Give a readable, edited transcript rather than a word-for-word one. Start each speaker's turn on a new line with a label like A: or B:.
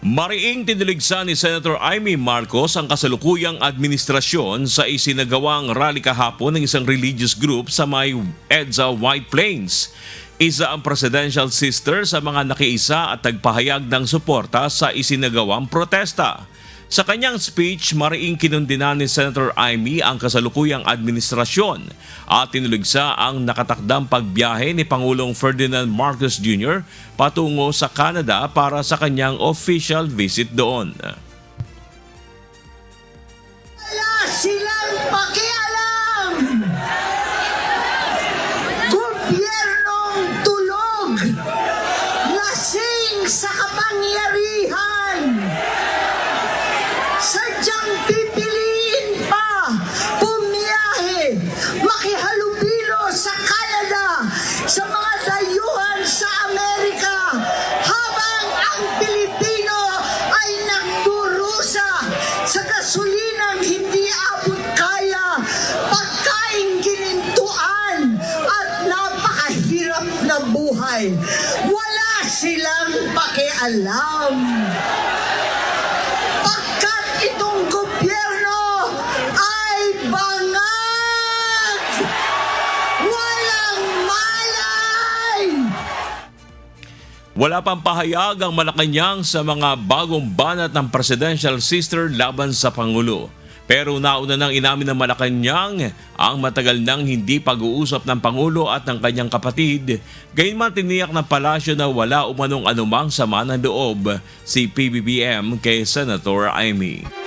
A: Mariing tinuligsa ni Senator Amy Marcos ang kasalukuyang administrasyon sa isinagawang rally kahapon ng isang religious group sa may EDSA White Plains. Isa ang presidential sister sa mga nakiisa at nagpahayag ng suporta sa isinagawang protesta. Sa kanyang speech, mariing kinundina ni Senator Amy ang kasalukuyang administrasyon at tinuligsa ang nakatakdang pagbiyahe ni Pangulong Ferdinand Marcos Jr. patungo sa Canada para sa kanyang official visit doon.
B: Wala silang pakialam! Gobyernong tulog! Lasing sa kapangyarihan! Sadyang pipiliin pa pumiyahe, makihalubilo sa Canada, sa mga dayuhan sa Amerika, habang ang Pilipino ay nagdurusa sa gasulinang hindi abot kaya, pagkain ginintuan at napakahirap na buhay. Wala silang pakialam. Itong gobyerno ay bangag! Walang malay!
A: Wala pang pahayag ang Malacanang sa mga bagong banat ng presidential sister laban sa Pangulo. Pero nauna nang inamin ng Malacanang ang matagal nang hindi pag-uusap ng Pangulo at ng kanyang kapatid. Gayunman tiniyak ng palasyo na wala umanong anumang sama ng loob si PBBM kay Senator Amy.